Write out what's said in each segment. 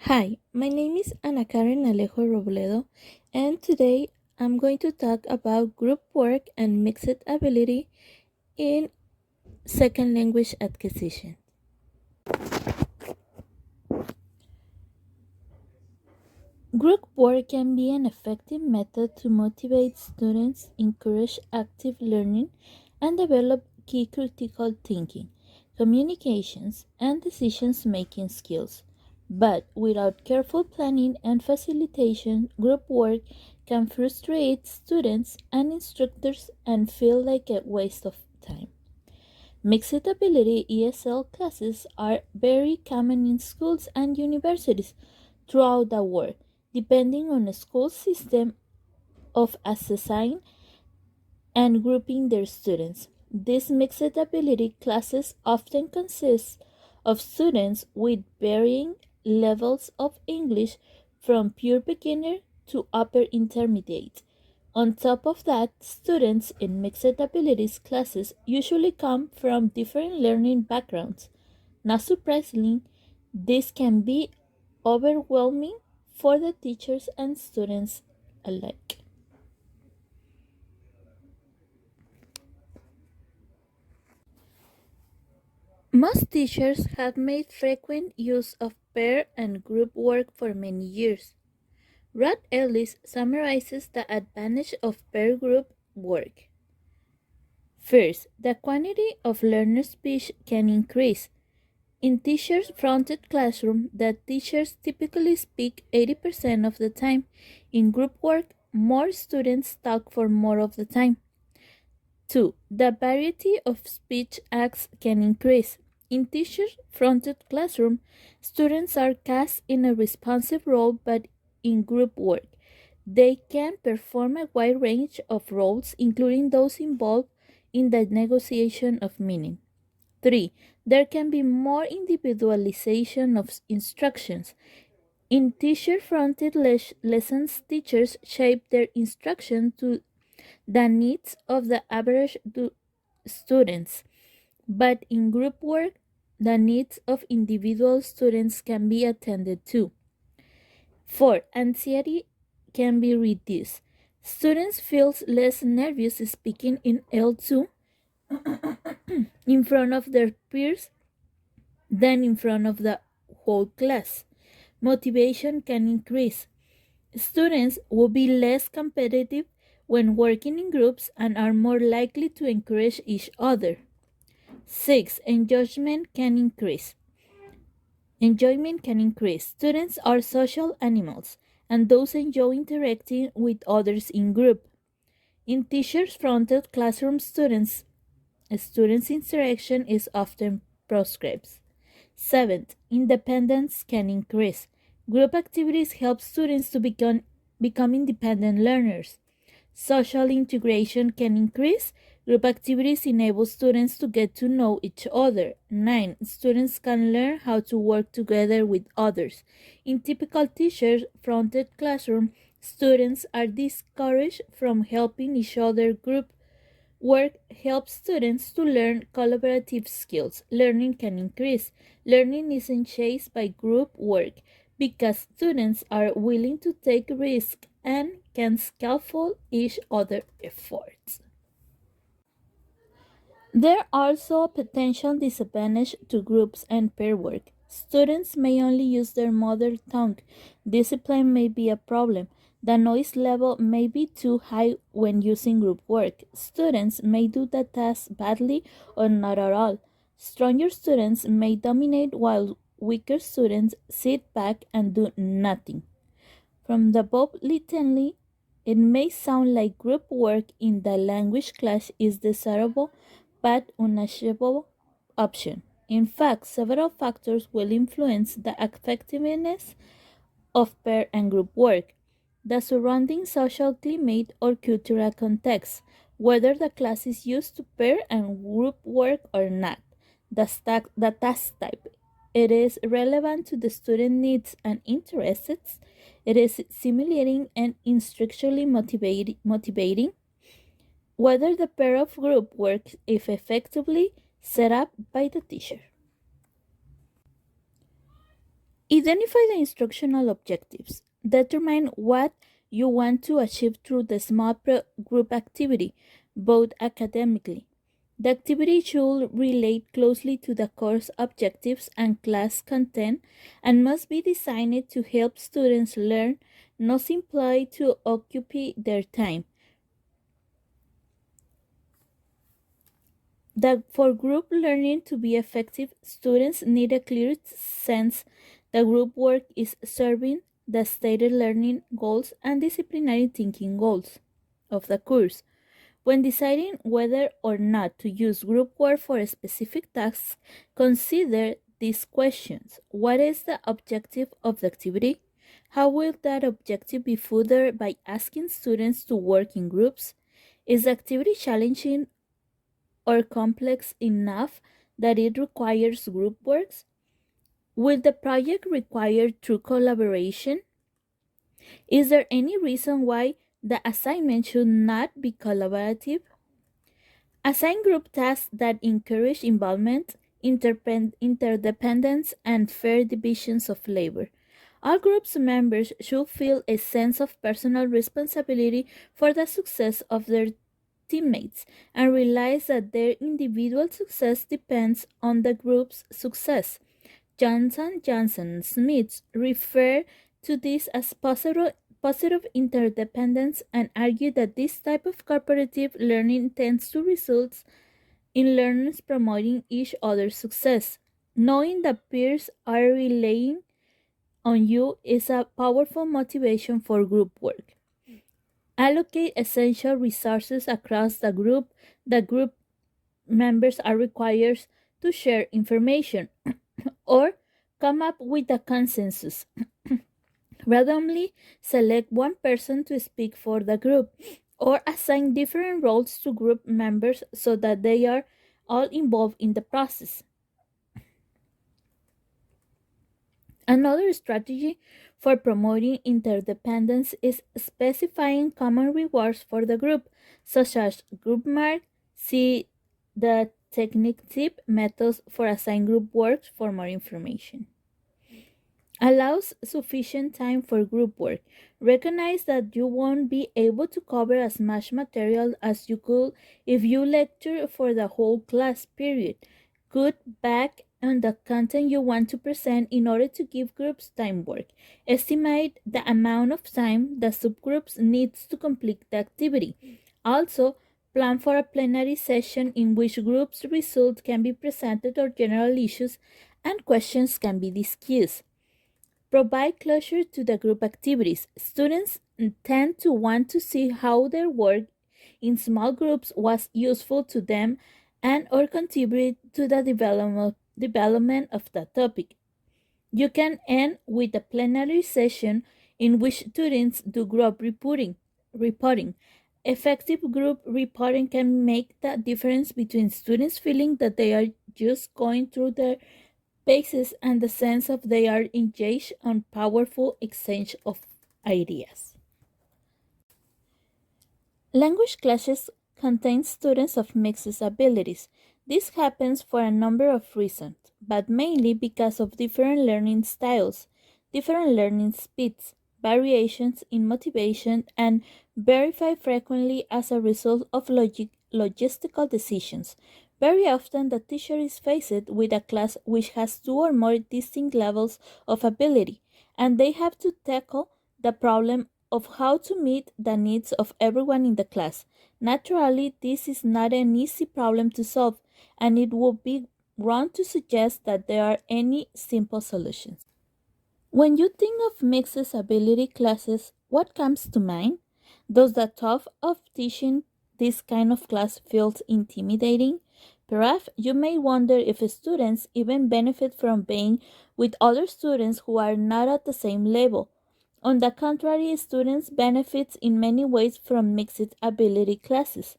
Hi, my name is Ana Karen Alejo Robledo, and today I'm going to talk about group work and mixed ability in second language acquisition. Group work can be an effective method to motivate students, encourage active learning, and develop key critical thinking, communications, and decisions making skills. But without careful planning and facilitation, group work can frustrate students and instructors and feel like a waste of time. Mixed ability ESL classes are very common in schools and universities throughout the world, depending on the school system of assessing and grouping their students. These mixed ability classes often consist of students with varying levels of English from pure beginner to upper intermediate. On top of that, students in mixed abilities classes usually come from different learning backgrounds. Not surprisingly, this can be overwhelming for the teachers and students alike. Most teachers have made frequent use of pair and group work for many years. Rod Ellis summarizes the advantage of pair group work. First, the quantity of learner speech can increase. In teachers fronted classroom, the teachers typically speak 80% of the time. In group work, more students talk for more of the time. 2. The variety of speech acts can increase. In teacher-fronted classroom, students are cast in a responsive role, but in group work, they can perform a wide range of roles, including those involved in the negotiation of meaning. 3. There can be more individualization of instructions. In teacher-fronted lessons, teachers shape their instruction to the needs of the average students, but in group work, the needs of individual students can be attended to. 4. Anxiety can be reduced. Students feel less nervous speaking in L2 in front of their peers than in front of the whole class. Motivation can increase. Students will be less competitive when working in groups and are more likely to encourage each other. 6. Enjoyment can increase. Students are social animals, and those enjoy interacting with others in group. In teachers-fronted classroom students' interaction is often proscribed. 7. Independence can increase. Group activities help students to become independent learners. Social integration can increase. Group activities enable students to get to know each other. 9. Students can learn how to work together with others. In typical teacher-fronted classroom, students are discouraged from helping each other. Group work helps students to learn collaborative skills. Learning can increase. Learning is enhanced by group work because students are willing to take risks and can scaffold each other's efforts. There are also potential disadvantages to groups and pair work. Students may only use their mother tongue. Discipline may be a problem. The noise level may be too high when using group work. Students may do the task badly or not at all. Stronger students may dominate while weaker students sit back and do nothing. From the above litany, it may sound like group work in the language class is desirable but unachievable option. In fact, several factors will influence the effectiveness of pair and group work: the surrounding social climate or cultural context, whether the class is used to pair and group work or not, the task type. It is relevant to the student needs and interests. It is stimulating and instructionally motivating. Whether the pair of group works if effectively set up by the teacher. Identify the instructional objectives. Determine what you want to achieve through the small group activity, both academically. The activity should relate closely to the course objectives and class content and must be designed to help students learn, not simply to occupy their time. For group learning to be effective, students need a clear sense that group work is serving the stated learning goals and disciplinary thinking goals of the course. When deciding whether or not to use group work for specific tasks, consider these questions. What is the objective of the activity? How will that objective be furthered by asking students to work in groups? Is the activity challenging or complex enough that it requires group works? Will the project require true collaboration? Is there any reason why the assignment should not be collaborative? Assign group tasks that encourage involvement, interdependence, and fair divisions of labor. All groups members should feel a sense of personal responsibility for the success of their teammates and realize that their individual success depends on the group's success. Johnson and Smith refer to this as positive interdependence and argue that this type of cooperative learning tends to result in learners promoting each other's success. Knowing that peers are relying on you is a powerful motivation for group work. Allocate essential resources across the group. The group members are required to share information or come up with a consensus. Randomly select one person to speak for the group or assign different roles to group members so that they are all involved in the process. Another strategy for promoting interdependence is specifying common rewards for the group, such as group mark. See the technique tip methods for assigned group work for more information. Allows sufficient time for group work. Recognize that you won't be able to cover as much material as you could if you lecture for the whole class period. Cut back on the content you want to present in order to give groups time work. Estimate the amount of time the subgroups needs to complete the activity. Also, plan for a plenary session in which groups' results can be presented or general issues and questions can be discussed. Provide closure to the group activities. Students tend to want to see how their work in small groups was useful to them and or contribute to the development of the topic. You can end with a plenary session in which students do group reporting. Effective group reporting can make the difference between students feeling that they are just going through their basis and the sense of they are engaged on powerful exchange of ideas. Language classes contain students of mixed abilities. This happens for a number of reasons, but mainly because of different learning styles, different learning speeds, variations in motivation, and verify frequently as a result of logistical decisions. Very often, the teacher is faced with a class which has two or more distinct levels of ability, and they have to tackle the problem of how to meet the needs of everyone in the class. Naturally, this is not an easy problem to solve, and it would be wrong to suggest that there are any simple solutions. When you think of mixed ability classes, what comes to mind? Does the thought of teaching this kind of class feel intimidating? Perhaps you may wonder if students even benefit from being with other students who are not at the same level. On the contrary, students benefit in many ways from mixed ability classes.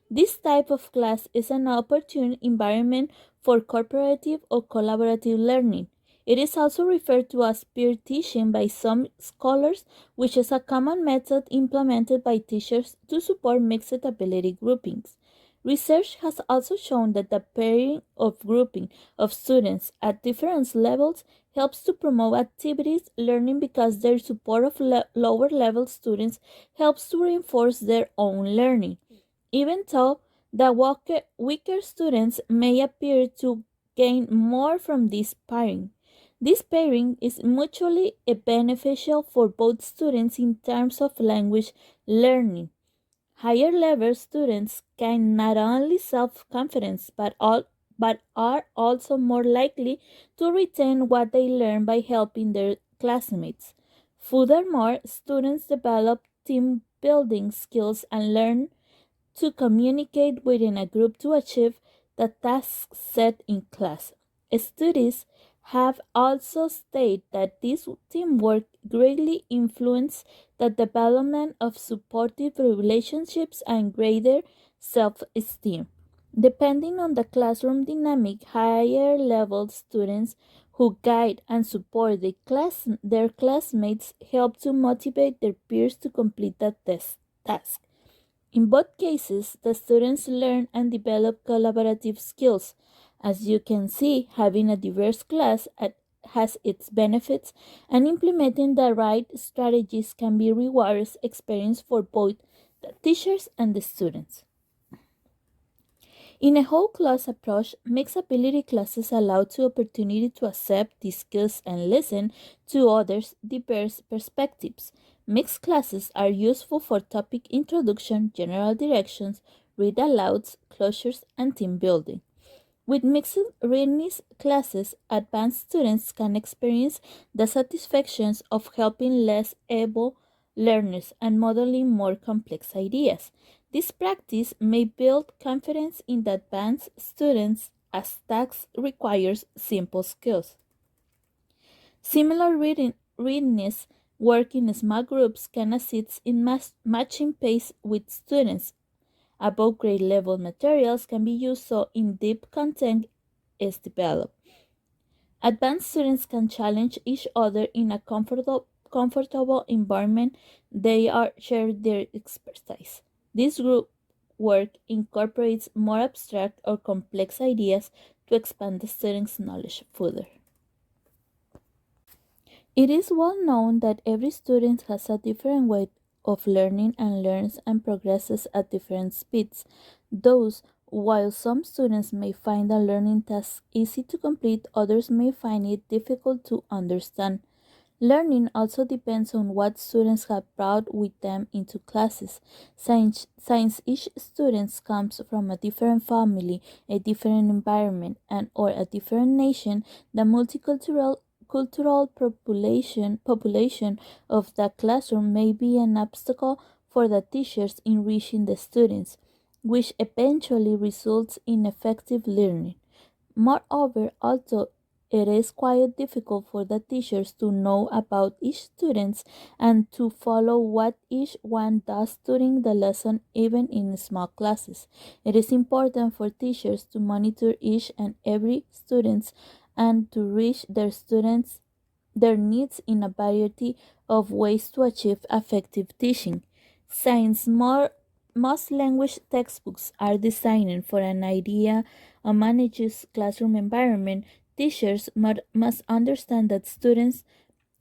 This type of class is an opportune environment for cooperative or collaborative learning. It is also referred to as peer teaching by some scholars, which is a common method implemented by teachers to support mixed ability groupings. Research has also shown that the pairing of grouping of students at different levels helps to promote activities learning because their support of lower level students helps to reinforce their own learning. Even though the weaker students may appear to gain more from this pairing. This pairing is mutually beneficial for both students in terms of language learning. Higher level students gain not only self confidence but are also more likely to retain what they learn by helping their classmates. Furthermore, students develop team building skills and learn to communicate within a group to achieve the tasks set in class. Studies have also stated that this teamwork greatly influences the development of supportive relationships and greater self esteem. Depending on the classroom dynamic, higher level students who guide and support their classmates help to motivate their peers to complete the task. In both cases, the students learn and develop collaborative skills. As you can see, having a diverse class has its benefits, and implementing the right strategies can be rewarding experience for both the teachers and the students. In a whole class approach, mixed ability classes allow the opportunity to accept, discuss, and listen to others' diverse perspectives. Mixed classes are useful for topic introduction, general directions, read alouds, closures, and team building. With mixed readiness classes, advanced students can experience the satisfactions of helping less able learners and modeling more complex ideas. This practice may build confidence in the advanced students as tasks requires simple skills. Similar readiness work in small groups can assist in matching pace with students. Above grade level materials can be used so in-depth content is developed. Advanced students can challenge each other in a comfortable environment. They are share their expertise. This group work incorporates more abstract or complex ideas to expand the students' knowledge further. It is well known that every student has a different way of learning and learns and progresses at different speeds. Thus, while some students may find a learning task easy to complete, others may find it difficult to understand. Learning also depends on what students have brought with them into classes. Since each student comes from a different family, a different environment, and or a different nation, the multicultural cultural population of the classroom may be an obstacle for the teachers in reaching the students, which eventually results in effective learning. Moreover, although it is quite difficult for the teachers to know about each student and to follow what each one does during the lesson, even in small classes. It is important for teachers to monitor each and every student and to reach their needs in a variety of ways to achieve effective teaching. Since most language textbooks are designed for an idea a manages classroom environment, teachers must understand that students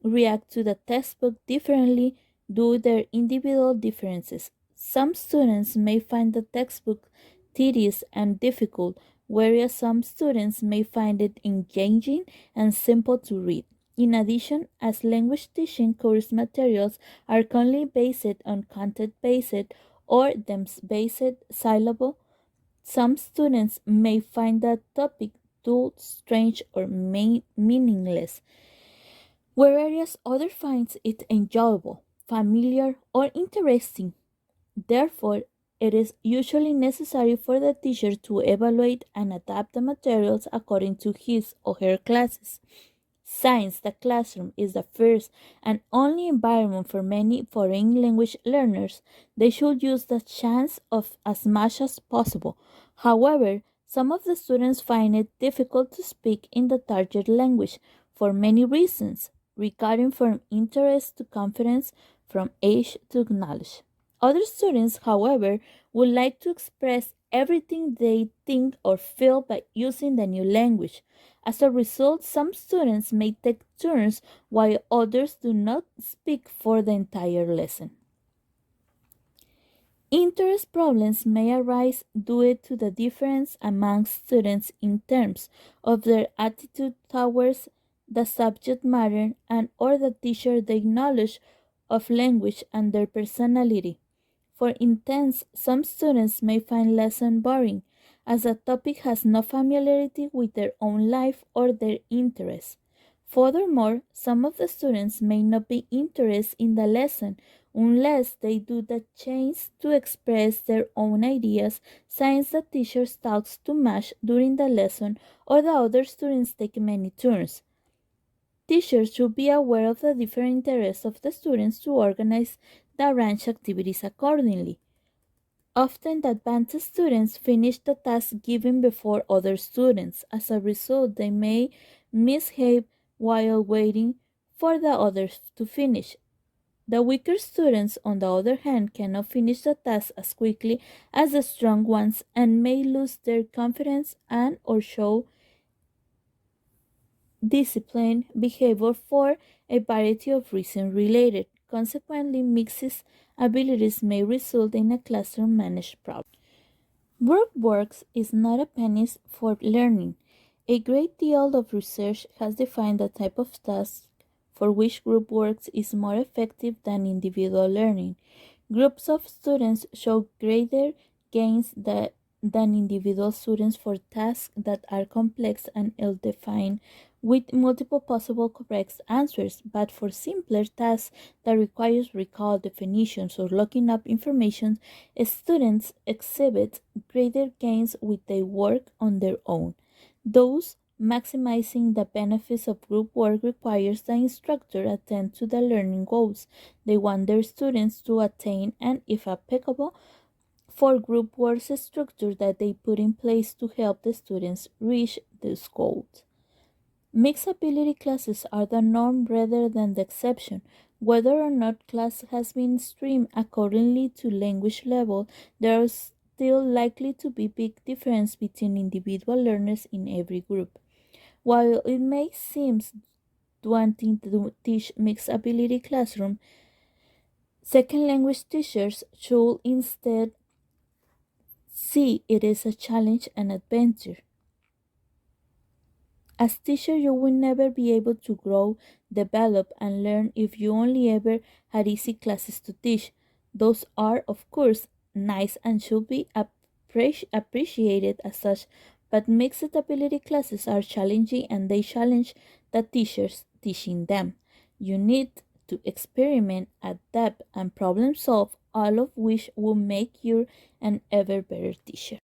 react to the textbook differently due to their individual differences. Some students may find the textbook tedious and difficult, whereas some students may find it engaging and simple to read. In addition, as language teaching course materials are currently based on content based or themes based syllable, some students may find the topic too strange or meaningless, whereas others find it enjoyable, familiar, or interesting. Therefore, it is usually necessary for the teacher to evaluate and adapt the materials according to his or her classes. Since the classroom is the first and only environment for many foreign language learners, they should use the chance of as much as possible. However, some of the students find it difficult to speak in the target language for many reasons, regarding from interest to confidence, from age to knowledge. Other students, however, would like to express everything they think or feel by using the new language. As a result, some students may take turns while others do not speak for the entire lesson. Interest problems may arise due to the difference among students in terms of their attitude towards the subject matter and or the teacher their knowledge of language and their personality. For instance, some students may find lesson boring as the topic has no familiarity with their own life or their interests. Furthermore, some of the students may not be interested in the lesson unless they do the chance to express their own ideas since the teacher talks too much during the lesson or the other students take many turns. Teachers should be aware of the different interests of the students to organize the arranged activities accordingly. Often, the advanced students finish the task given before other students. As a result, they may misbehave while waiting for the others to finish. The weaker students, on the other hand, cannot finish the task as quickly as the strong ones and may lose their confidence and or show disciplined behavior for a variety of reasons related. Consequently, mixed abilities may result in a classroom managed problem. Group works is not a penny for learning. A great deal of research has defined the type of task for which group works is more effective than individual learning. Groups of students show greater gains than individual students for tasks that are complex and ill-defined with multiple possible correct answers, but for simpler tasks that requires recall definitions or looking up information, students exhibit greater gains with they work on their own. Thus, maximizing the benefits of group work requires the instructor attend to the learning goals they want their students to attain and, if applicable, for group work structure that they put in place to help the students reach these goals. Mixed ability classes are the norm rather than the exception. Whether or not class has been streamed accordingly to language level, there is still likely to be big difference between individual learners in every group. While it may seem daunting to teach mixed ability classroom, second language teachers should instead see it as a challenge and adventure. As teacher, you will never be able to grow, develop, and learn if you only ever had easy classes to teach. Those are, of course, nice and should be appreciated as such, but mixed ability classes are challenging and they challenge the teachers teaching them. You need to experiment, adapt, and problem solve, all of which will make you an ever better teacher.